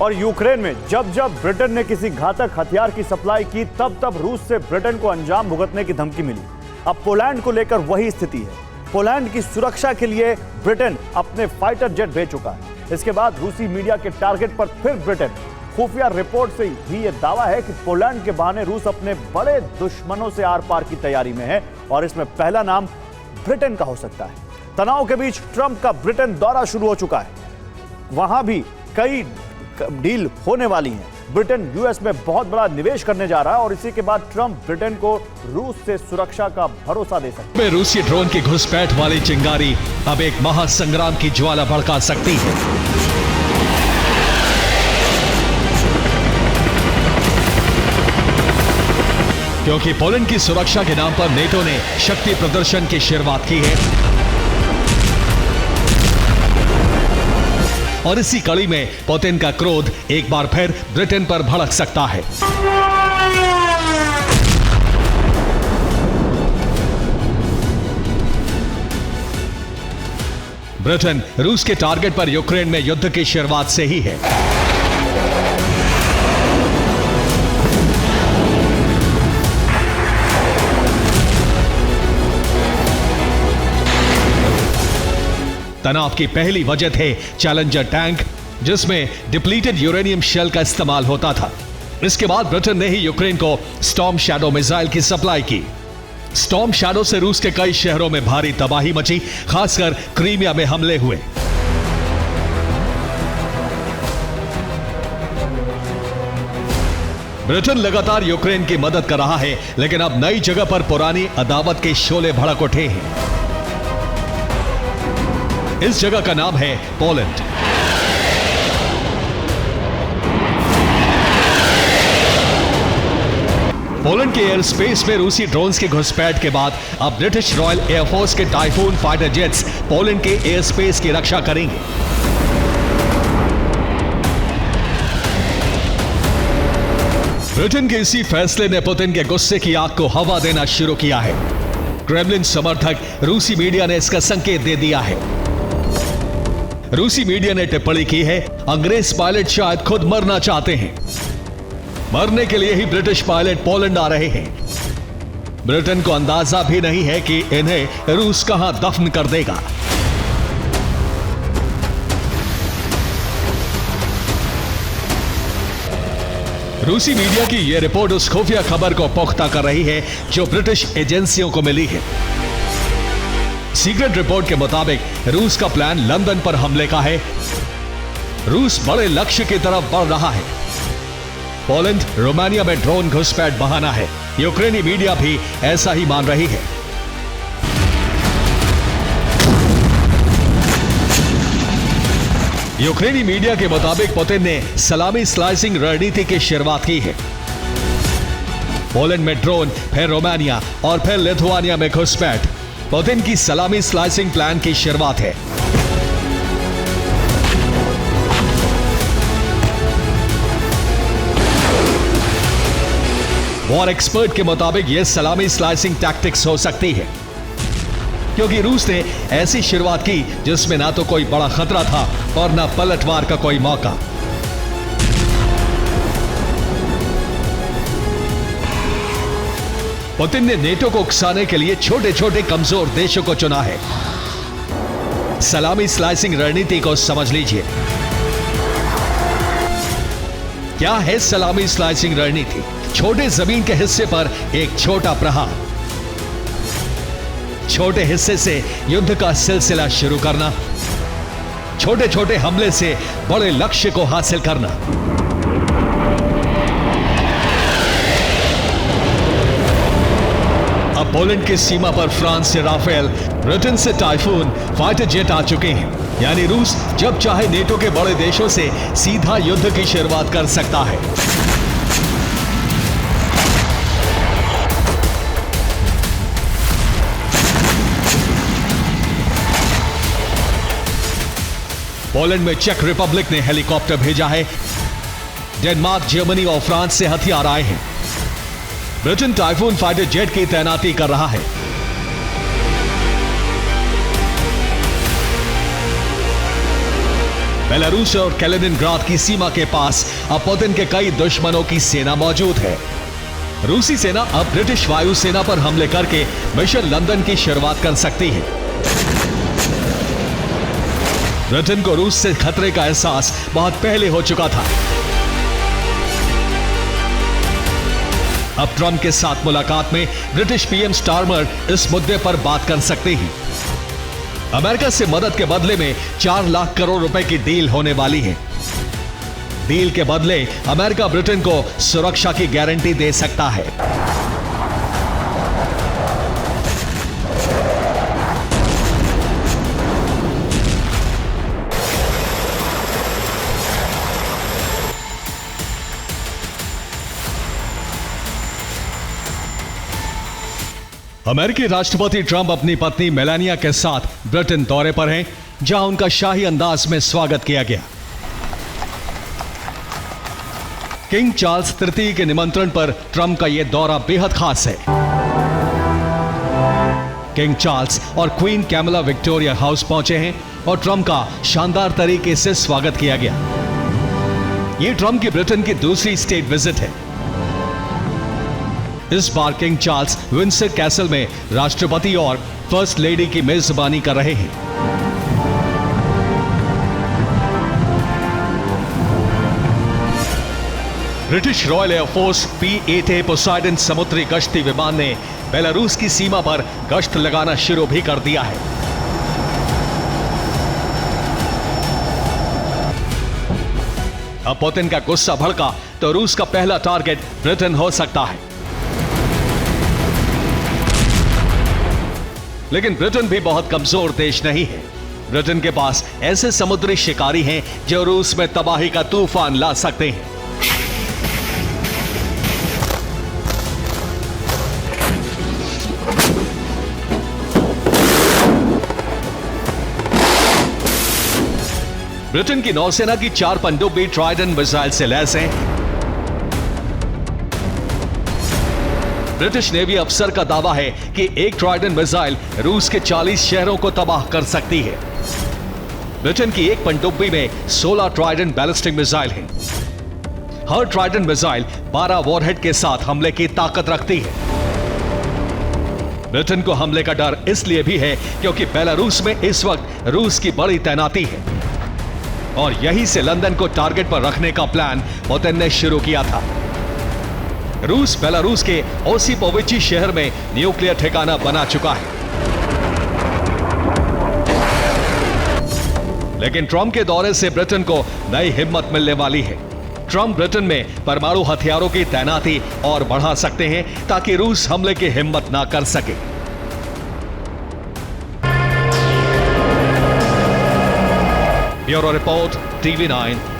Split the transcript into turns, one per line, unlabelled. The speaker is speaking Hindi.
और यूक्रेन में जब जब ब्रिटेन ने किसी घातक हथियार की सप्लाई की, तब तब रूस से ब्रिटेन को अंजाम भुगतने की धमकी मिली। अब पोलैंड को लेकर वही स्थिति है। पोलैंड की सुरक्षा के लिए ब्रिटेन अपने फाइटर जेट भेज चुका है। इसके बाद रूसी मीडिया के टारगेट पर फिर ब्रिटेन। खुफिया रिपोर्ट से भी यह दावा है कि पोलैंड के बहाने रूस अपने बड़े दुश्मनों से आर पार की तैयारी में है और इसमें पहला नाम ब्रिटेन का हो सकता है। तनाव के बीच ट्रंप का ब्रिटेन दौरा शुरू हो चुका है। वहां भी कई डील होने वाली हैं। ब्रिटेन यूएस में बहुत बड़ा निवेश करने जा रहा है और इसी के बाद ट्रंप ब्रिटेन को रूस से सुरक्षा का भरोसा दे सकते हैं।
रूसी ड्रोन की घुसपैठ वाली चिंगारी अब एक महासंग्राम की ज्वाला भड़का सकती है। क्योंकि पोलैंड की सुरक्षा के नाम पर नेटो ने शक्ति प्रदर्शन की शुरुआत की है और इसी कड़ी में पुतिन का क्रोध एक बार फिर ब्रिटेन पर भड़क सकता है। ब्रिटेन रूस के टारगेट पर यूक्रेन में युद्ध की शुरुआत से ही है। तनाव की पहली वजह थे चैलेंजर टैंक, जिसमें डिप्लीटेड यूरेनियम शेल का इस्तेमाल होता था। इसके बाद ब्रिटेन ने ही यूक्रेन को स्टॉर्म शैडो मिसाइल की सप्लाई की। स्टॉर्म शैडो से रूस के कई शहरों में भारी तबाही मची, खासकर क्रीमिया में हमले हुए। ब्रिटेन लगातार यूक्रेन की मदद कर रहा है, लेकिन अब नई जगह पर पुरानी अदावत के शोले भड़क उठे हैं। इस जगह का नाम है पोलैंड। पोलैंड के एयर स्पेस में रूसी ड्रोन्स की घुसपैठ के बाद अब ब्रिटिश रॉयल एयरफोर्स के टाइफून फाइटर जेट्स पोलैंड के एयर स्पेस की रक्षा करेंगे। ब्रिटेन के इसी फैसले ने पुतिन के गुस्से की आग को हवा देना शुरू किया है। क्रेमलिन समर्थक रूसी मीडिया ने इसका संकेत दे दिया है। रूसी मीडिया ने टिप्पणी की है, अंग्रेज पायलट शायद खुद मरना चाहते हैं। मरने के लिए ही ब्रिटिश पायलट पोलैंड आ रहे हैं। ब्रिटेन को अंदाजा भी नहीं है कि इन्हें रूस कहां दफन कर देगा। रूसी मीडिया की यह रिपोर्ट उस खुफिया खबर को पुख्ता कर रही है जो ब्रिटिश एजेंसियों को मिली है। सीक्रेट रिपोर्ट के मुताबिक रूस का प्लान लंदन पर हमले का है। रूस बड़े लक्ष्य की तरफ बढ़ रहा है। पोलैंड, रोमानिया में ड्रोन घुसपैठ बहाना है। यूक्रेनी मीडिया भी ऐसा ही मान रही है। यूक्रेनी मीडिया के मुताबिक पुतिन ने सलामी स्लाइसिंग रणनीति की शुरुआत की है। पोलैंड में ड्रोन, फिर रोमानिया और फिर लिथुआनिया में घुसपैठ। पुतिन की सलामी स्लाइसिंग प्लान की शुरुआत है। वॉर एक्सपर्ट के मुताबिक यह सलामी स्लाइसिंग टैक्टिक्स हो सकती है, क्योंकि रूस ने ऐसी शुरुआत की जिसमें ना तो कोई बड़ा खतरा था और ना पलटवार का कोई मौका। पुतिन ने नेटो को उकसाने के लिए छोटे छोटे कमजोर देशों को चुना है। सलामी स्लाइसिंग रणनीति को समझ लीजिए। क्या है सलामी स्लाइसिंग रणनीति? छोटे जमीन के हिस्से पर एक छोटा प्रहार, छोटे हिस्से से युद्ध का सिलसिला शुरू करना, छोटे छोटे हमले से बड़े लक्ष्य को हासिल करना। अब पोलैंड की सीमा पर फ्रांस से राफेल, ब्रिटेन से टाइफून फाइटर जेट आ चुके हैं। यानी रूस जब चाहे नेटो के बड़े देशों से सीधा युद्ध की शुरुआत कर सकता है। पोलैंड में चेक रिपब्लिक ने हेलीकॉप्टर भेजा है। डेनमार्क, जर्मनी और फ्रांस से हथियार आए हैं। ब्रिटेन टाइफून फाइटर जेट की तैनाती कर रहा है। बेलारूस और कैलिनिनग्राड की सीमा के पास अब पुतिन के कई दुश्मनों की सेना मौजूद है। रूसी सेना अब ब्रिटिश वायुसेना पर हमले करके मिशन लंदन की शुरुआत कर सकती है। ब्रिटेन को रूस से खतरे का एहसास बहुत पहले हो चुका था। अब ट्रंप के साथ मुलाकात में ब्रिटिश पीएम स्टारमर इस मुद्दे पर बात कर सकते हैं। अमेरिका से मदद के बदले में 4 लाख करोड़ रुपए की डील होने वाली है। डील के बदले अमेरिका ब्रिटेन को सुरक्षा की गारंटी दे सकता है। अमेरिकी राष्ट्रपति ट्रंप अपनी पत्नी मेलानिया के साथ ब्रिटेन दौरे पर हैं, जहां उनका शाही अंदाज में स्वागत किया गया। किंग चार्ल्स तृतीय के निमंत्रण पर ट्रंप का यह दौरा बेहद खास है। किंग चार्ल्स और क्वीन कैमिला विक्टोरिया हाउस पहुंचे हैं और ट्रंप का शानदार तरीके से स्वागत किया गया। यह ट्रंप की ब्रिटेन की दूसरी स्टेट विजिट है। इस बार किंग चार्ल्स विंडसर कैसल में राष्ट्रपति और फर्स्ट लेडी की मेजबानी कर रहे हैं। British royal air force P-8A Poseidon समुद्री गश्ती विमान ने बेलारूस की सीमा पर गश्त लगाना शुरू भी कर दिया है। अब पुतिन का गुस्सा भड़का तो रूस का पहला टारगेट ब्रिटेन हो सकता है। लेकिन ब्रिटेन भी बहुत कमजोर देश नहीं है। ब्रिटेन के पास ऐसे समुद्री शिकारी हैं जो रूस में तबाही का तूफान ला सकते हैं। ब्रिटेन की नौसेना की 4 पनडुब्बी ट्राइडेंट मिसाइल से लैस हैं। ब्रिटिश नेवी अफसर का दावा है कि एक ट्राइडेंट मिसाइल रूस के 40 शहरों को तबाह कर सकती है। ब्रिटेन की एक पनडुब्बी में 16 ट्राइडेंट बैलिस्टिक मिसाइल हैं। हर ट्राइडेंट मिसाइल 12 वॉरहेड के साथ हमले की ताकत रखती है। ब्रिटेन को हमले का डर इसलिए भी है क्योंकि बेलारूस में इस वक्त रूस की बड़ी तैनाती है और यहीं से लंदन को टारगेट पर रखने का प्लान पुतिन ने शुरू किया था। रूस बेलारूस के ओसिपोविची शहर में न्यूक्लियर ठिकाना बना चुका है। लेकिन ट्रंप के दौरे से ब्रिटेन को नई हिम्मत मिलने वाली है। ट्रंप ब्रिटेन में परमाणु हथियारों की तैनाती और बढ़ा सकते हैं ताकि रूस हमले की हिम्मत ना कर सके। Bureau report, TV9।